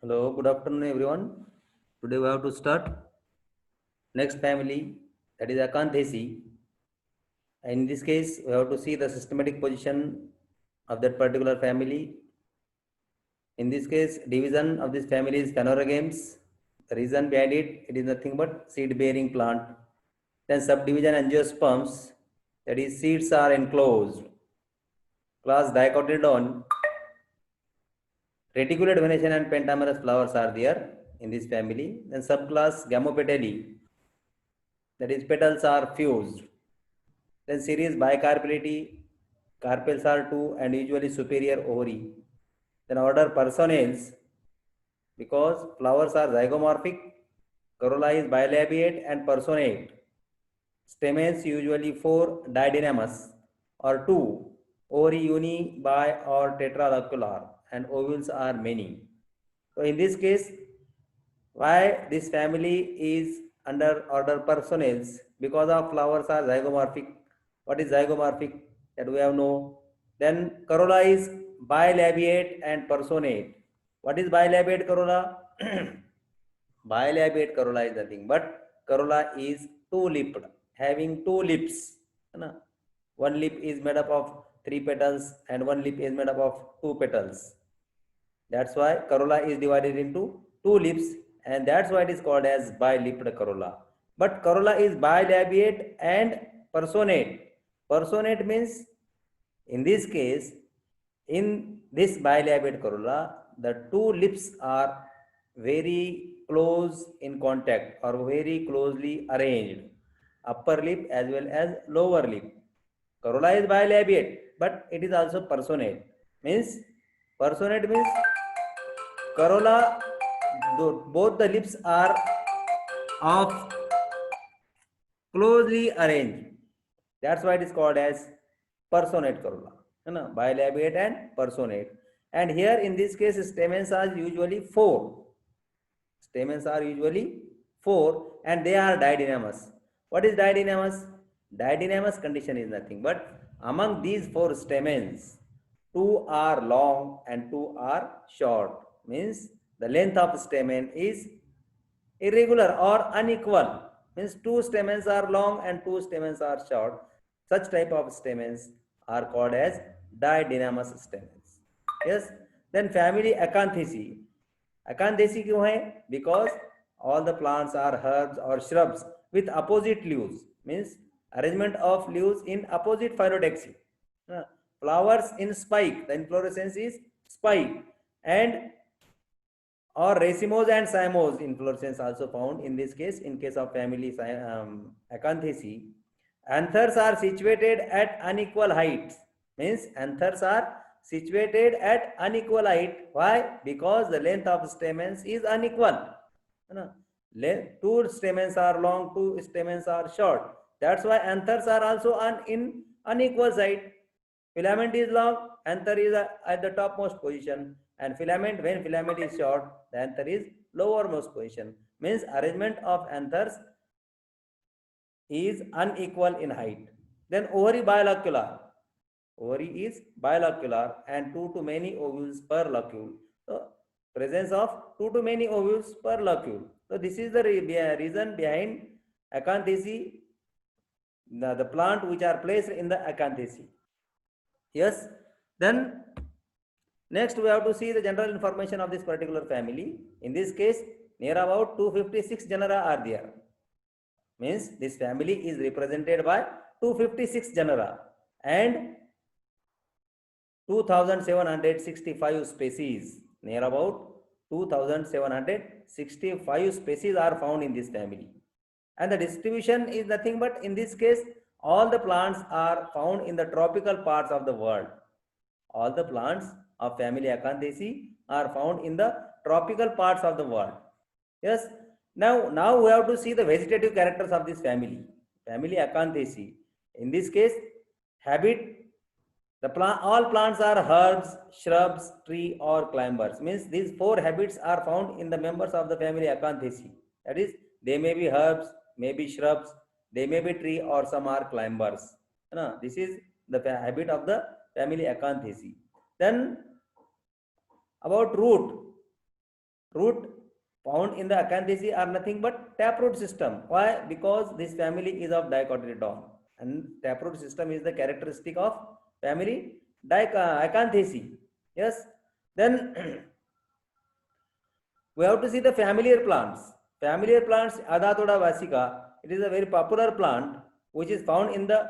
Hello, good afternoon, everyone. Today we have to start next family, that is Acanthesi. In this case, we have to see the systematic position of that particular family. In this case, division of this family is Phanerogames. The reason behind it, it is nothing but seed-bearing plant. Then subdivision angiosperms, that is seeds are enclosed. Class Dicotyledon, reticulate venation and pentamerous flowers are there in this family. Then subclass Gamopetalae, that is petals are fused. Then series bicarpellity, carpels are two and usually superior ovary. Then order personales, because flowers are zygomorphic, corolla is bilabiate and personate. Stamens usually four, didynamous or two, ovary uni, bi or tetralocular, and ovules are many. So in this case, why this family is under order personals? Because of flowers are zygomorphic. What is zygomorphic? That we have know. Then corolla is bilabiate and personate. What is bilabiate corolla? Bilabiate corolla is nothing but corolla is two-lipped, having two lips. One lip is made up of three petals and one lip is made up of two petals. That's why corolla is divided into two lips, and that's why it is called as bilipped corolla. But corolla is bilabiate and personate. Personate means, in this case, in this bilabiate corolla, the two lips are very close in contact or very closely arranged. Upper lip as well as lower lip. Corolla is bilabiate, but it is also personate. Personate means corolla, both the lips are of closely arranged. That's why it is called as personate corolla. Bilabiate and personate. And here in this case, stamens are usually four. Stamens are usually four and they are didynamous. What is didynamous? Didynamous condition is nothing but among these four stamens, two are long and two are short. Means the length of stamen is irregular or unequal. Means two stamens are long and two stamens are short. Such type of stamens are called as didynamous stamens. Yes. Then family Acanthesi. Acanthesi क्यों है? Because all the plants are herbs or shrubs with opposite leaves. Means arrangement of leaves in opposite phyllotaxy. Flowers in spike. The inflorescence is spike. And or racemose and cymose inflorescence also found in this case. In case of family Acanthesi, anthers are situated at unequal heights. Means anthers are situated at unequal height. Why? Because the length of stamens is unequal. Two stamens are long, two stamens are short. That's why anthers are also in unequal side. Filament is long, anther is at the topmost position, and filament, when filament is short, the anther is lowermost position. Means arrangement of anthers is unequal in height. Then ovary bilocular. Ovary is bilocular and two to many ovules per locule. So presence of two to many ovules per locule. So this is the reason behind Acanthesi, the plant which are placed in the Acanthesi. Yes. Then next we have to see the general information of this particular family. In this case, near about 256 genera are there. Means this family is represented by 256 genera and 2765 species. Near about 2765 species are found in this family. And the distribution is nothing but, in this case, all the plants are found in the tropical parts of the world. All the plants of family Acanthesi are found in the tropical parts of the world. Yes. Now we have to see the vegetative characters of this family. Family Acanthesi. In this case, habit. All plants are herbs, shrubs, tree or climbers. Means these four habits are found in the members of the family Acanthesi. That is, they may be herbs, may be shrubs, they may be tree or some are climbers. This is the habit of the family Acanthesi. Then about root. root found in the acanthaceae are nothing but taproot system. Why? Because this family is of dicotyledon, and taproot system is the characteristic of family acanthaceae. Yes. Then we have to see the familiar plants. Familiar plants, Adathoda vasica, it is a very popular plant which is found in the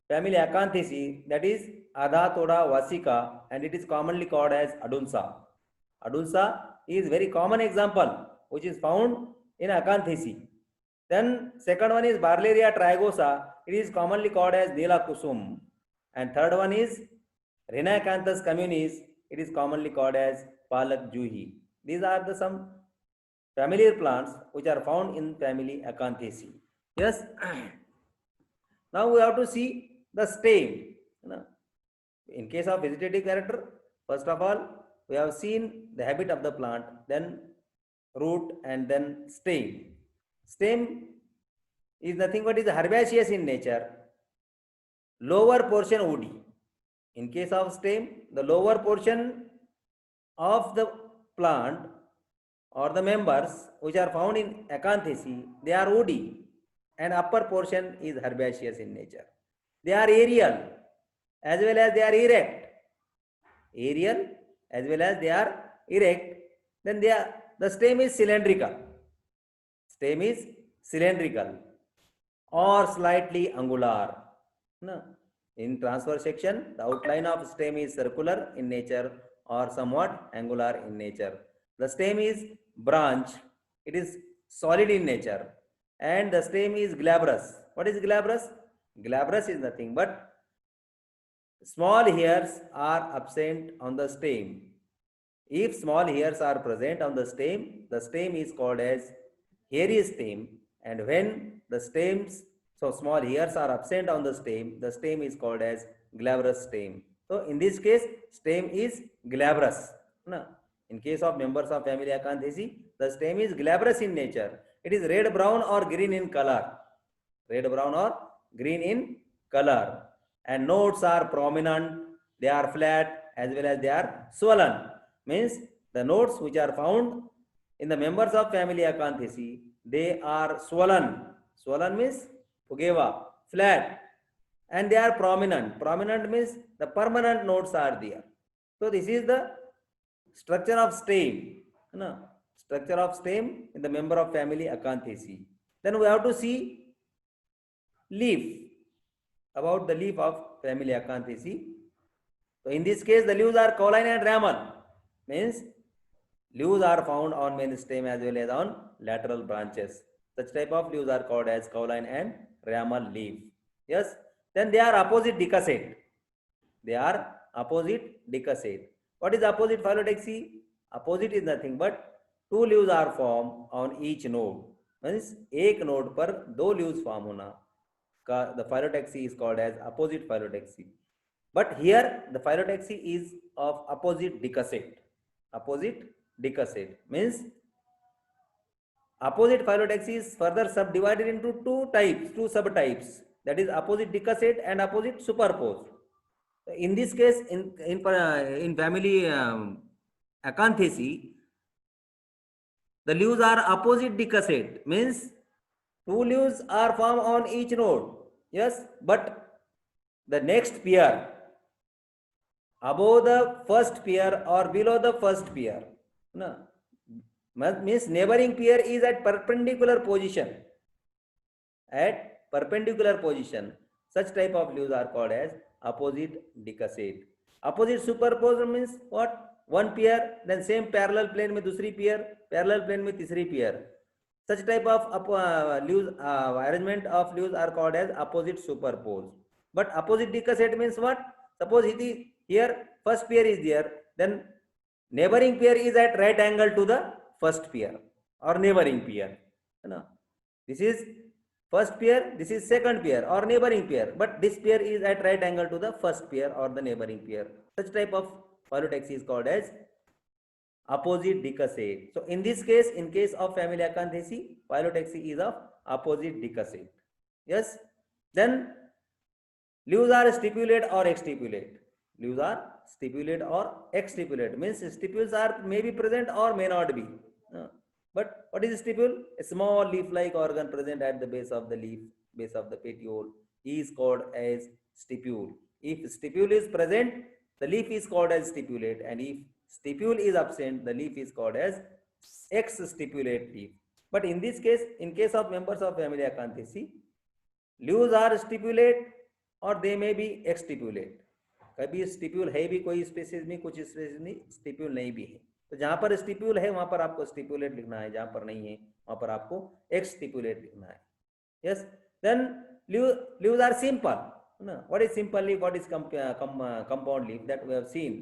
family Acanthaceae, that is Adathoda vasica, and it is commonly called as Adunsa. Adunsa is very common example which is found in Acanthaceae. Then second one is Barleria trigosa, it is commonly called as Nila Kusum. And third one is Rhinacanthus communis, it is commonly called as Palak Juhi. These are the some familiar plants which are found in family Acanthaceae. Yes. Now we have to see the stem. In case of vegetative character, first of all, we have seen the habit of the plant, then root, and then stem. Stem is nothing but is herbaceous in nature. Lower portion woody. In case of stem, the lower portion of the plant or the members which are found in Acanthaceae, they are woody, and upper portion is herbaceous in nature. They are aerial as well as they are erect. Aerial as well as they are erect. Then the stem is cylindrical. Stem is cylindrical or slightly angular. No. In transverse section, the outline of stem is circular in nature or somewhat angular in nature. The stem is branch, it is solid in nature, and the stem is glabrous. What is glabrous? Glabrous is nothing but small hairs are absent on the stem. If small hairs are present on the stem is called as hairy stem, and when the stems, so small hairs are absent on the stem is called as glabrous stem. So in this case, stem is glabrous. No. In case of members of family Acanthaceae, the stem is glabrous in nature. It is red, brown or green in color. Red, brown or green in color. And nodes are prominent, they are flat as well as they are swollen. Means the nodes which are found in the members of family Acanthaceae, they are swollen. Swollen means Pugeva, flat, and they are prominent. Prominent means the permanent nodes are there. So this is the structure of stem. No? Structure of stem in the member of family Acanthaceae. Then we have to see leaf. About the leaf of family Acanthaceae. So in this case, the leaves are cauline and ramal. Means leaves are found on main stem as well as on lateral branches. Such type of leaves are called as cauline and ramal leaf. Yes. Then they are opposite decussate. They are opposite decussate. What is opposite phyllotaxy? Opposite is nothing but two leaves are formed on each node. Means एक node पर दो leaves form होना. The phyllotaxy is called as opposite phyllotaxy. But here the phyllotaxy is of opposite decussate. Opposite decussate means opposite phyllotaxy is further subdivided into two subtypes. That is opposite decussate and opposite superposed. In this case, in family Acanthaceae, the leaves are opposite decussate, means two leaves are formed on each node. Yes, but the next pair, above the first pair or below the first pair, no, means neighboring pair is at perpendicular position. At perpendicular position, such type of leaves are called as opposite decussate. Opposite superposed means what? One pair, then same parallel plane में दूसरी pair, parallel plane में तीसरी pair. Such type of leaves, arrangement of leaves are called as opposite superposed. But opposite decussate means what? Suppose here first pair is there, then neighboring pair is at right angle to the first pair or neighboring pair. No. This is first pair, this is second pair or neighboring pair, but this pair is at right angle to the first pair or the neighboring pair. Such type of phyllotaxy is called as opposite decussate. So in this case, in case of family Acanthaceae, phyllotaxy is of opposite decussate. Yes. Then leaves are stipulate or exstipulate. Leaves are stipulate or exstipulate means stipules are may be present or may not be. But what is stipule? A small leaf-like organ present at the base of the leaf, base of the petiole, is called as stipule. If stipule is present, the leaf is called as stipulate, and if stipule is absent, the leaf is called as ex-stipulate leaf. But in this case, in case of members of family Acanthaceae, leaves are stipulate और दे में भी एक्सटिप्यूलेट. कभी stipule है भी कोई species में, कुछ species में स्टिप्यूल नहीं भी है. तो जहां पर स्टिप्यूल है वहां पर आपको स्टिप्यूलेट लिखना है, जहां पर नहीं है वहां पर आपको एक्सटिप्यूलेट लिखना है. Yes. Then leaves are simple. What is simple leaf, what is compound leaf, that we have seen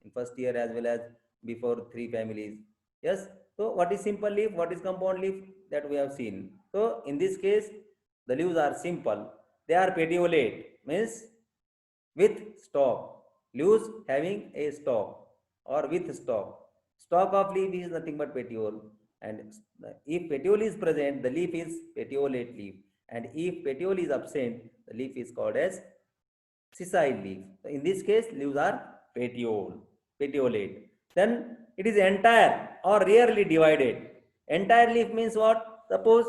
in first year as well as before 3 families. Yes. So what is simple leaf, what is compound leaf, that we have seen. So in this case the leaves are simple, they are petiolate, means with stalk, leaves having a stalk or with stalk. Stalk of leaf is nothing but petiole, and if petiole is present, the leaf is petiolate leaf, and if petiole is absent, the leaf is called as sessile leaf. So in this case leaves are petiolate. Then it is entire or rarely divided. Entire leaf means what? Suppose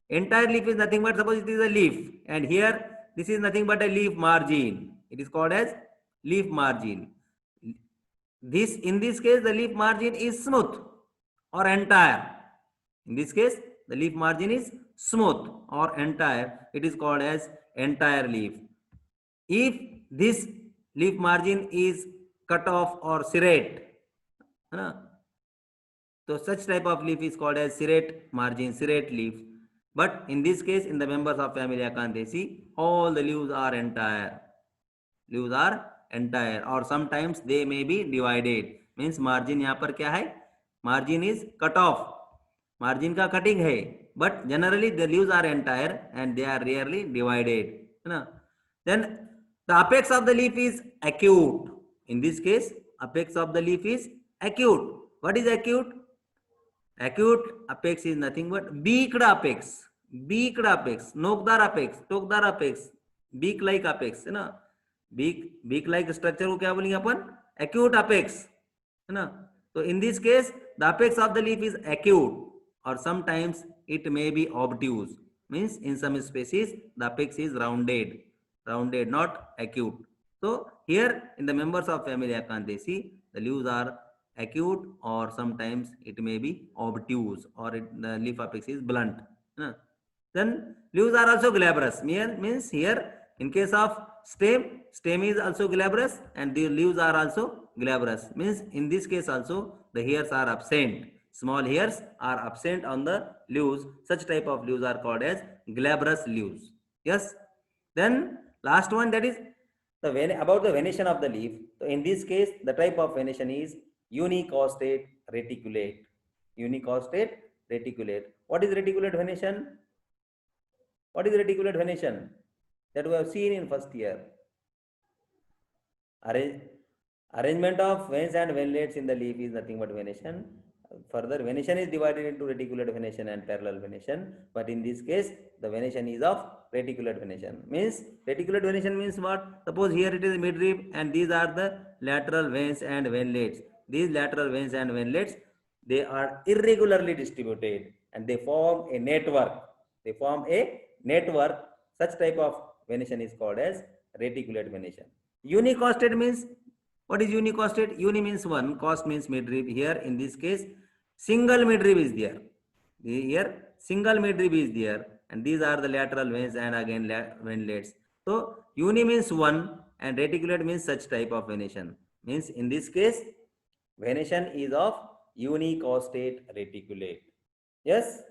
entire leaf is nothing but, suppose it is a leaf, and here this is nothing but a leaf margin. It is called as leaf margin. This, in this case, the leaf margin is smooth or entire. In this case, the leaf margin is smooth or entire. It is called as entire leaf. If this leaf margin is cut off or serrate, so such type of leaf is called as serrate margin, serrate leaf. But in this case, in the members of family Acanthaceae, all the leaves are entire. Leaves are entire, or sometimes they may be divided. Means margin यहाँ पर क्या है? Margin is cut off. Margin का cutting है. But generally the leaves are entire and they are rarely divided. Then the apex of the leaf is acute. In this case, apex of the leaf is acute. What is acute? Acute apex is nothing but beaked apex, नोकदार apex, टोकदार apex, beak like apex है ना. beak like structure को क्या बोलेंगे अपन? acute apex है ना. तो in this case the apex of the leaf is acute, or sometimes it may be obtuse. Means in some species the apex is rounded, not acute. So here in the members of family Acanthaceae, the leaves are acute, or sometimes it may be obtuse, or the leaf apex is blunt. Then leaves are also glabrous. Means here in case of stem is also glabrous, and the leaves are also glabrous. Means in this case also the hairs are absent. Small hairs are absent on the leaves. Such type of leaves are called as glabrous leaves. Yes. Then last one, that is about the venation of the leaf. So in this case the type of venation is unicostate reticulate. Unicostate reticulate. What is reticulate venation? What is reticulate venation? That we have seen in first year. Arrangement of veins and venlets in the leaf is nothing but venation. Further, venation is divided into reticulate venation and parallel venation, but in this case the venation is of reticulate venation. Means reticulate venation means what? Suppose here it is midrib and these are the lateral veins and venlets. These lateral veins and venlets, they are irregularly distributed and they form a network. Such type of venation is called as reticulate venation. Unicostate means, what is unicostate? Uni means one, cost means midrib. Here in this case single midrib is there. Here single midrib is there, and these are the lateral veins and again venlets. So uni means one and reticulate means such type of venation. Means in this case venation is of unicostate reticulate. Yes.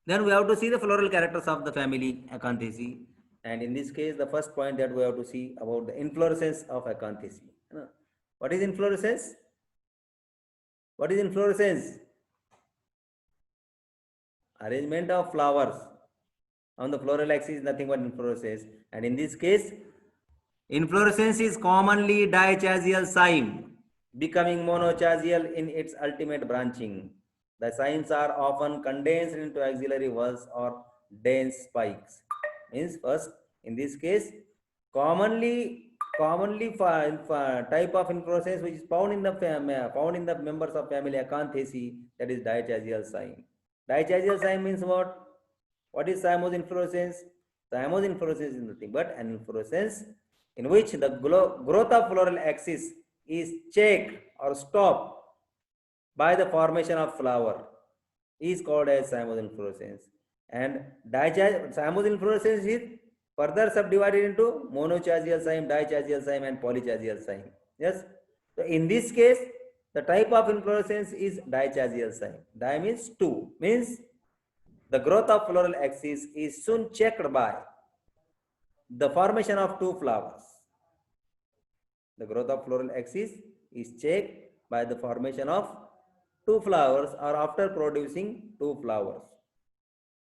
Then we have to see the floral characters of the family Acanthaceae, and in this case the first point that we have to see about the inflorescence of Acanthaceae. What is inflorescence? What is inflorescence? Arrangement of flowers on the floral axis is nothing but inflorescence, and in this case inflorescence is commonly dichasial cyme, becoming monochasial in its ultimate branching. The cymes are often condensed into axillary whorls or dense spikes. Means first in this case commonly commonly type of inflorescence which is found in the members of family Acanthaceae, that is dichasial cyme. Dichasial cyme means what? What is cymose inflorescence? Cymose inflorescence is nothing but an inflorescence in which the growth of floral axis is checked or stopped by the formation of flower is called as cymose inflorescence. And cymose inflorescence is further subdivided into monochasial cyme, dichasial cyme, and polychasial cyme. Yes. So in this case, the type of inflorescence is dichasial cyme. Di means two, means the growth of floral axis is soon checked by the formation of two flowers. The growth of floral axis is checked by the formation of two flowers or after producing two flowers.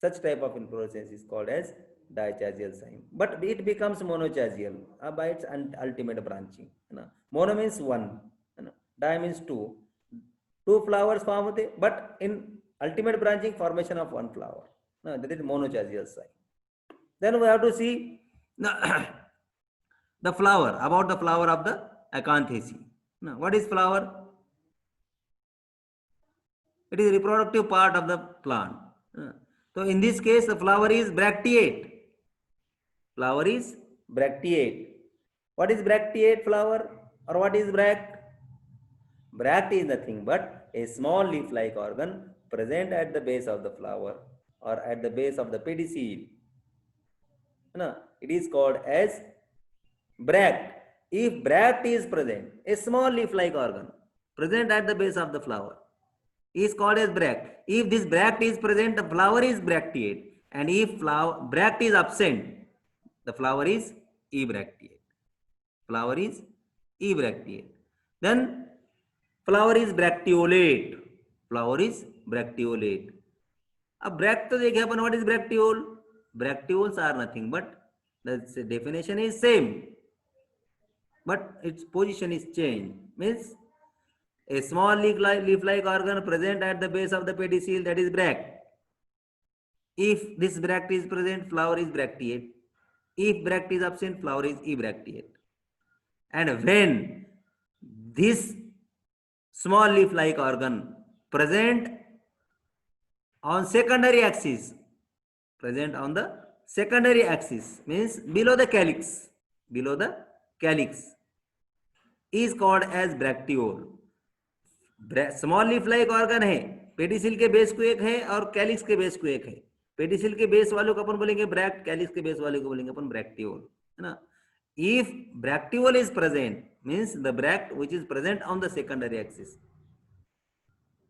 Such type of inflorescence is called as dichasial cyme. But it becomes monochasial by its ultimate branching. Mono means one, di means two. Two flowers form, but in ultimate branching formation of one flower. That is monochasial cyme. Then we have to see the flower, about the flower of the Acanthaceae. Now, what is flower? It is reproductive part of the plant. So in this case, the flower is bracteate. Flower is bracteate. What is bracteate flower, or what is bract? Bract is nothing but a small leaf-like organ present at the base of the flower or at the base of the pedicel. It is called as bract. If bract is present, a small leaf-like organ present at the base of the flower is called as bract. If this bract is present, the flower is bracteate, and if bract is absent, the flower is ebracteate. Flower is ebracteate. Then flower is bracteolate. Flower is bracteolate. अब bract तो देखिए अपन, what is bracteole? Bracteoles are nothing but the definition is same, but its position is changed. Means a small leaf-like organ present at the base of the pedicel, that is bract. If this bract is present, flower is bracteate. If bract is absent, flower is ebracteate. And when this small leaf-like organ present on secondary axis, present on the secondary axis means below the calyx, is called as bracteole. Small leaf like organ है, pedicel के base को एक है और calyx के base को एक है. पेडिसिल के बेस वालों को अपन बोलेंगे ब्रैक्ट, कैलिक्स के बेस वाले को बोलेंगे अपन ब्रैक्टियोल, है ना. If ब्रैक्टियोल is present means the bract which is present on the secondary axis,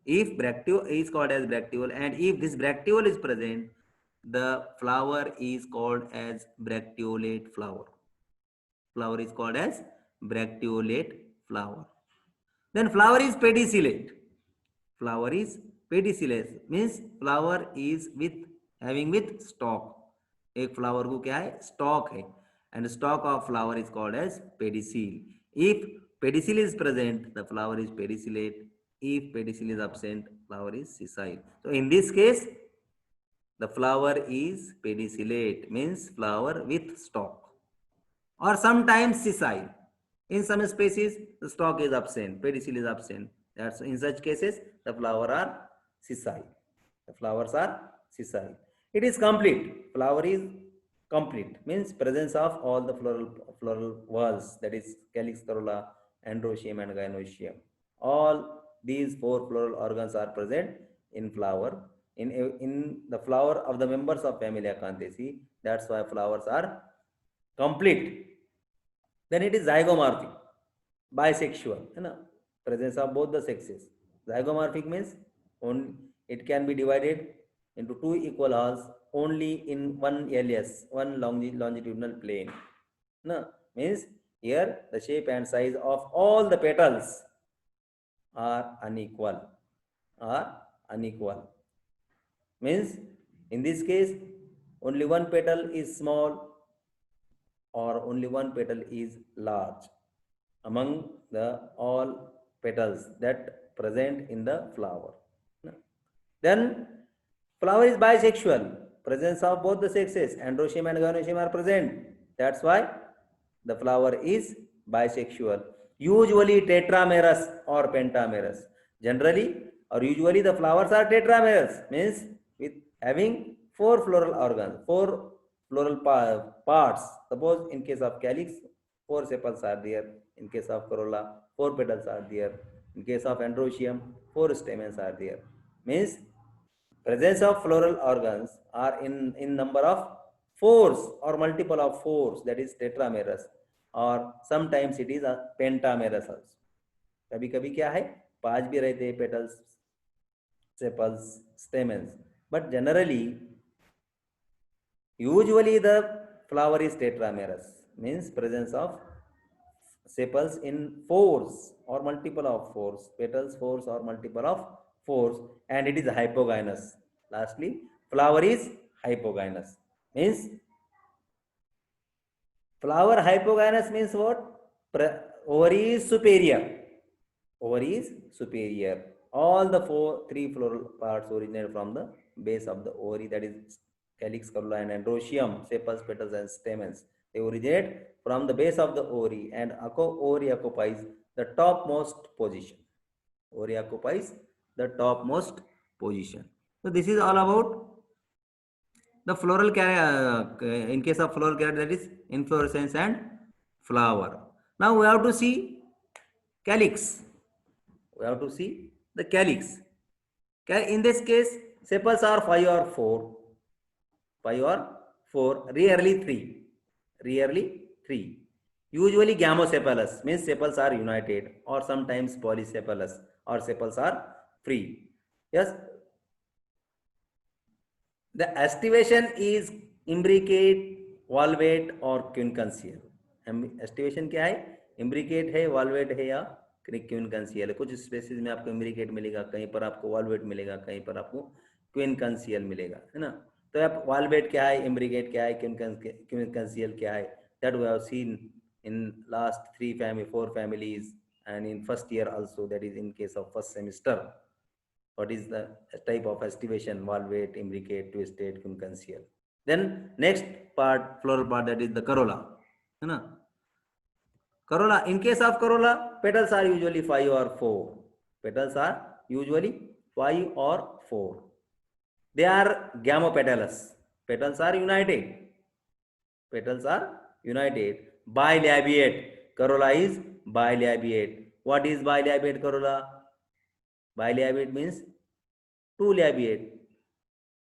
if bracteole is called as bracteole, and if this bracteole is present, the flower is called as bracteolate flower. Flower is called as bracteolate flower. Then flower is pedicellate. Flower is pedicellate means flower is having with stalk. एक flower को क्या है, stalk है, and stalk of flower is called as pedicel. If pedicel is present, the flower is pedicellate. If pedicel is absent, flower is sessile. So in this case, the flower is pedicellate means flower with stalk, or sometimes sessile. In some species, the stalk is absent, pedicel is absent. That's in such cases the flower are sessile. The flowers are sessile. It is complete. Flower is complete means presence of all the floral whorls, that is calyx, corolla, androecium, and gynoecium. All these four floral organs are present in flower, in the flower of the members of family Acanthaceae. That's why flowers are complete. Then it is zygomorphic, bisexual, presence of both the sexes. Zygomorphic means it can be divided into two equal halves only in one LS, one longitudinal plane. Means here the shape and size of all the petals are unequal. Means in this case only one petal is small or only one petal is large among the all petals that present in the flower. Then flower is bisexual, presence of both the sexes, androecium and gynoecium are present. That's why the flower is bisexual, usually tetramerous or pentamerous. Generally or usually the flowers are tetramerous, means with having four floral organs, four floral parts. Suppose in case of calyx, four sepals are there. In case of corolla, four petals are there. In case of androecium, four stamens are there. Means presence of floral organs are in number of fours or multiple of fours, that is tetramerous, or sometimes it is a pentamerous also. कभी कभी क्या है, पांच भी रहते हैं petals, sepals, stamens, but generally usually the flower is tetramerous, means presence of sepals in fours or multiple of fours, petals fours or multiple of fours, and it is hypogynous. Lastly, flower is hypogynous. Means flower hypogynous means what? Ovary is superior. Ovary is superior. All the three floral parts originate from the base of the ovary, that is calyx, corolla, and androecium, sepals, petals, and stamens. They originate from the base of the ovary, and ovary occupies the topmost position. Ovary occupies the topmost position. So this is all about the floral in case of floral character, that is inflorescence and flower. Now we have to see calyx. We have to see the calyx. In this case, sepals are 5 or 4. 5 or 4, rarely 3. Rarely 3. Usually gamosepalous, means sepals are united, or sometimes polysepalous, or sepals are free. Yes. The estivation is imbricate, valvate or quincunxial. Aestivation क्या है? Imbricate है, valvate है या क्विनकंसियल है. कुछ spaces में आपको imbricate मिलेगा, कहीं पर आपको वाल्वेट मिलेगा, कहीं पर आपको क्विनकंसियल मिलेगा, है ना. तो आप वाल्वेट क्या है, इम्ब्रिकेट क्या है, क्विनकंसियल क्या है, that we have seen in last 4 families and in first year also, that is in case of first semester. What is the type of estivation? Valvate, imbricate, twisted, quincunxial. Then next part, floral part, that is the corolla, है ना. Corolla, in case of corolla, petals are usually 5 or 4. Petals are usually 5 or 4. They are gamopetalous. Petals are united. Petals are united. Bilabiate. Corolla is bilabiate. What is bilabiate corolla? Bilabiate means two labiate.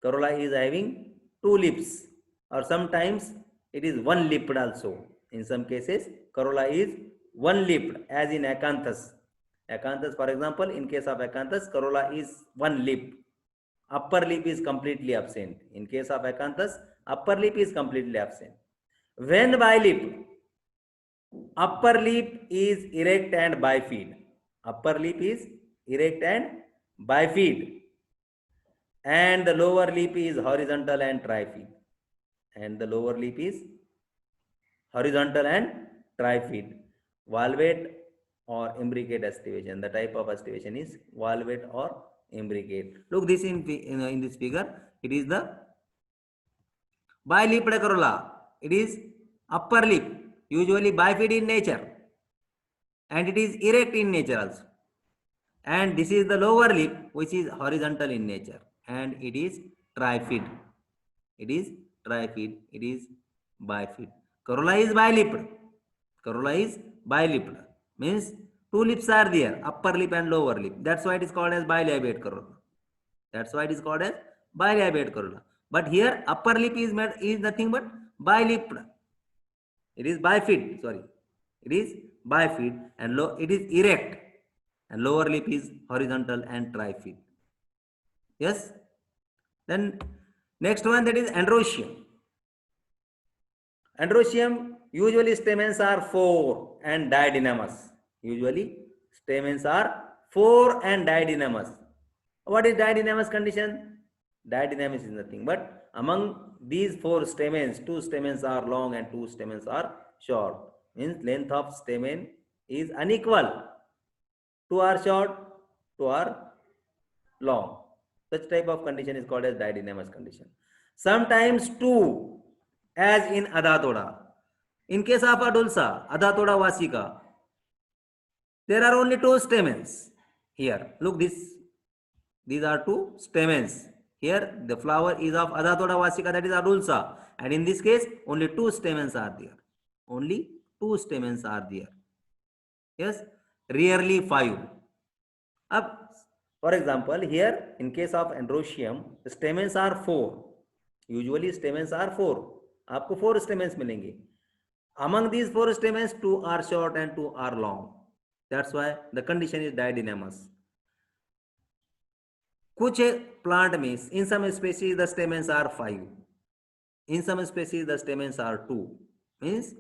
Corolla is having two lips, or sometimes it is one lipped also. In some cases, corolla is one lipped, as in acanthus. Acanthus, for example, in case of acanthus, corolla is one lip. Upper lip is completely absent. In case of acanthus, upper lip is completely absent. When bilip, upper lip is erect and bifid. Upper lip is erect and bifid, and the lower lip is horizontal and trifid. And the lower lip is horizontal and trifid. Valvate or imbricate estivation. The type of estivation is valvate or imbricate. Look this in this figure. It is the bilipped corolla. It is upper lip, usually bifid in nature, and it is erect in nature also. And this is the lower lip, which is horizontal in nature, and it is trifid. It is trifid. It is bifid. Corolla is bilipped. Corolla is bilipped. Means two lips are there, upper lip and lower lip. That's why it is called as bilabiate corolla. That's why it is called as bilabiate corolla. But here upper lip is nothing but bilipped. It is bifid. Sorry, it is bifid, and it is erect, and lower lip is horizontal and trifid. Yes. Then next one, that is androecium. Androecium, usually stamens are 4 and didynamous. Usually stamens are 4 and didynamous. What is didynamous condition? Didynamous is nothing but among these 4 stamens, 2 stamens are long and 2 stamens are short. Means length of stamen is unequal. 2 are short, 2 are long. Such type of condition is called as didynamous condition. Sometimes 2, as in Adatoda. In case of Adulsa, Adhathoda Vasika, there are only 2 stamens here. Look this, these are 2 stamens. Here the flower is of Adhathoda Vasika, that is Adulsa, and in this case only 2 stamens are there. Only 2 stamens are there. Yes, rarely 5. Up, for example, here in case of Androecium, the stamens are 4. Usually stamens are 4. आपको 4 stamens मिलेंगे. Among these 4 stamens, 2 are short and 2 are long. That's why the condition is didynamous. कुछ plant में, in some species the stamens are 5. In some species the stamens are 2. Means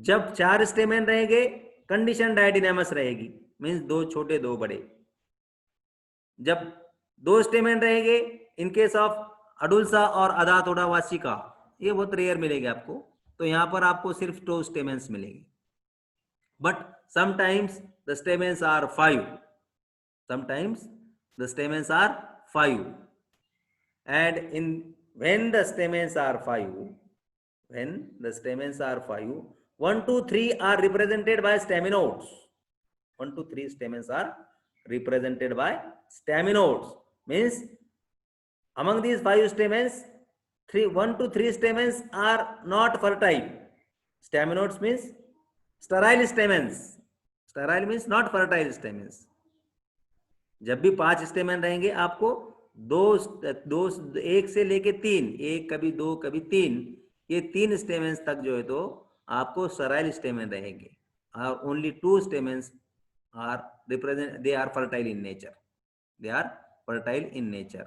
जब 4 stamen रहेंगे, condition didynamous रहेगी. Means 2 छोटे 2 बड़े. जब 2 stamen रहेंगे, in case of अडुल्सा और अधातोड़ा वासिका, ये बहुत रेयर मिलेगी आपको, तो यहां पर आपको सिर्फ 2 स्टेमेन्स मिलेंगे. But sometimes the stamens are 5. Sometimes the stamens are 5. And in when the stamens are 5, when the stamens are 5, 1 to 3 are represented by staminodes. 1 to 3 stamens are represented by staminodes. Means among these 5 stamens, 1 to 3 stamens are not fertile. Staminodes means sterile stamens. Sterile means not fertile stamens. जब भी 5 stamen रहेंगे, आपको 1 से लेके 3, 1 कभी 2 कभी 3, ये 3 स्टेमेन्स तक जो है तो आपको sterile स्टेमेन रहेंगे. और only 2 stamens are represent, they are fertile in nature. They are fertile in nature.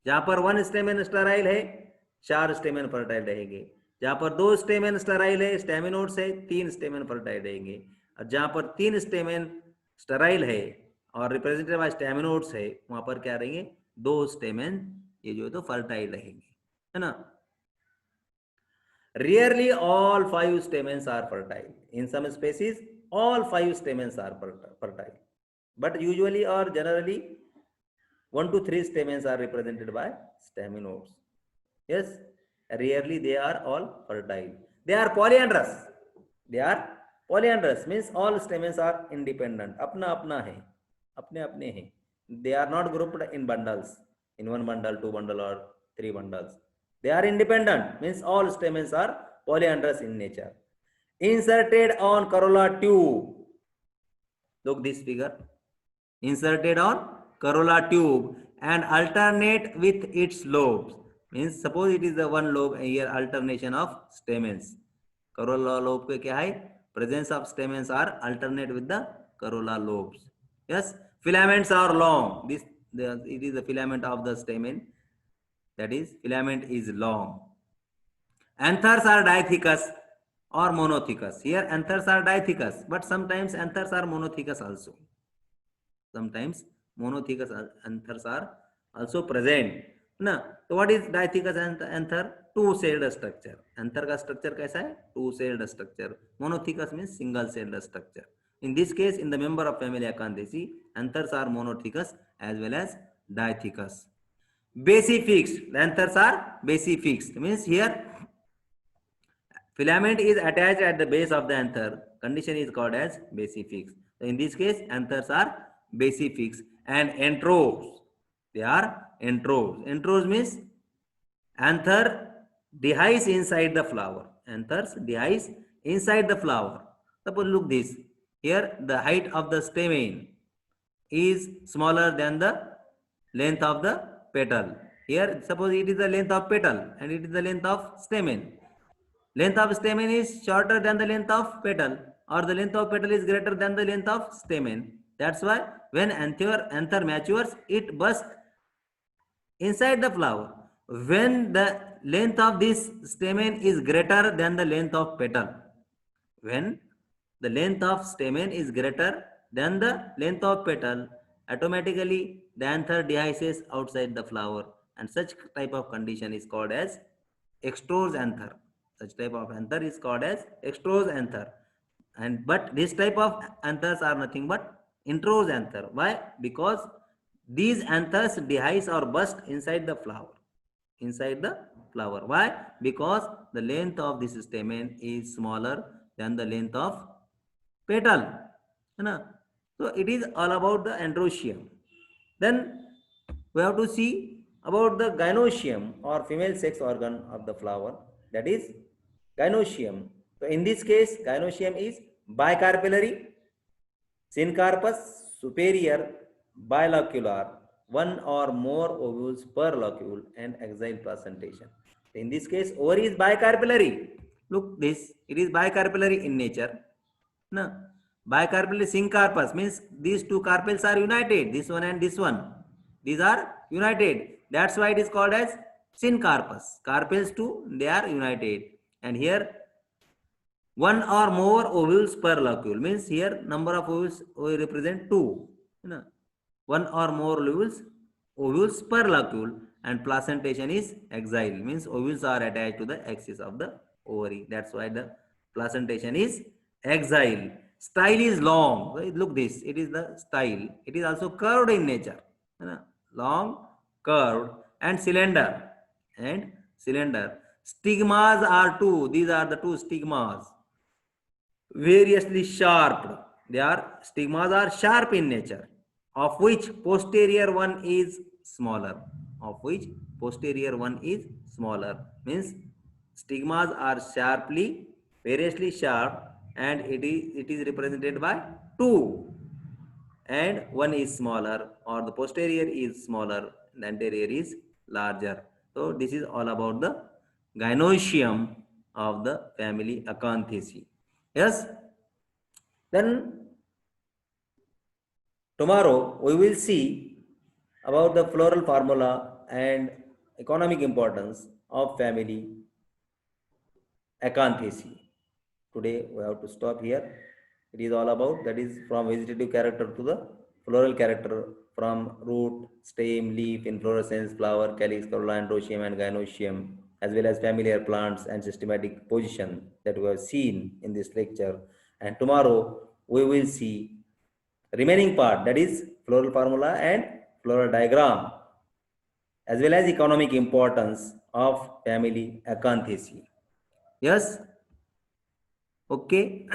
जहां पर 1 स्टेमेन स्टेराइल है, 4 स्टेमेन फर्टाइल रहेंगे. जहां पर 2 स्टेमेन स्टेराइल है, स्टेमिनोड्स है, 3 स्टेमेन फर्टाइल रहेंगे. और जहां पर 3 स्टेमेन स्टेराइल है और रिप्रेजेंटेड बाय स्टेमिनोड्स है, वहां पर क्या रहेंगे, 2 स्टेमेन ये जो है तो फर्टाइल रहेंगे, है ना. Rarely all 5 stamens are fertile. In some species, all 5 stamens are fertile. But usually or generally, 1 to 3 stamens are represented by staminodes. Yes, rarely they are all fertile. They are polyandrous. They are polyandrous means all stamens are independent. अपना अपना है, अपने अपने हैं. They are not grouped in bundles, in 1 bundle, 2 bundle or 3 bundles. They are independent, means all stamens are polyandrous in nature. Inserted on corolla tube. Look this figure. Inserted on corolla tube and alternate with its lobes. Means suppose it is the 1 lobe, here alternation of stamens. Corolla lobe पे क्या है? Presence of stamens are alternate with the corolla lobes. Yes, filaments are long. It is the filament of the stamen. That is, filament is long. Anthers are dithecous or monothecous. Here anthers are dithecous, but sometimes anthers are monothecous also. Sometimes monothecous anthers are also present. ना, तो what is dithecous anther? 2-celled structure. Anther का structure कैसा है? 2-celled structure. Monothecous means single-celled structure. In this case, in the member of family Acanthaceae, anthers are monothecous as well as dithecous. Basifixed. The anthers are basifixed. Means here filament is attached at the base of the anther. Condition is called as basifixed. So in this case, anthers are basifixed. And entroves. They are entroves. Entroves means anther dehisce inside the flower. Anthers dehisce inside the flower. Suppose look this. Here the height of the stamen is smaller than the length of the petal. Here suppose it is the length of petal and it is the length of stamen. Length of stamen is shorter than the length of petal, or the length of petal is greater than the length of stamen. That's why when anther matures, it bursts inside the flower. When the length of this stamen is greater than the length of petal, when the length of stamen is greater than the length of petal, automatically the anther dehisces outside the flower, and such type of condition is called as extrose anther. Such type of anther is called as extrose anther. But this type of anthers are nothing but introse anther. Why? Because these anthers dehisce or burst inside the flower. Inside the flower. Why? Because the length of this stamen is smaller than the length of petal. है ना? So it is all about the androecium. Then we have to see about the gynoecium or female sex organ of the flower, that is gynoecium. So in this case, gynoecium is bicarpellary, syncarpus superior bilocular, one or more ovules per locule, and axile placentation. In this case, ovary is bicarpellary. Look this, it is bicarpellary in nature. No, bicarpellary syncarpus means these two carpels are united, this one and this one. These are united. That's why it is called as syncarpus. Carpels two, they are united. And here one or more ovules per locule means here number of ovules will represent two. One or more ovules per locule, and placentation is axile means ovules are attached to the axis of the ovary. That's why the placentation is axile. Style is long. Look this, it is the style. It is also curved in nature. Long, curved, and cylinder. Stigmas are two. These are the two stigmas. Variously sharp. Stigmas are sharp in nature, of which posterior one is smaller. Means stigmas are variously sharp, and it is represented by two, and one is smaller, or the posterior is smaller, the anterior is larger. So this is all about the gynoecium of the family Acanthaceae. Yes. Then tomorrow we will see about the floral formula and economic importance of family Acanthaceae. Today we have to stop here. It is all about, that is from vegetative character to the floral character, from root, stem, leaf, inflorescence, flower, calyx, corolla, androecium, and gynoecium, as well as familiar plants and systematic position that we have seen in this lecture. And tomorrow we will see remaining part, that is floral formula and floral diagram, as well as economic importance of family Acanthaceae. Yes. Okay.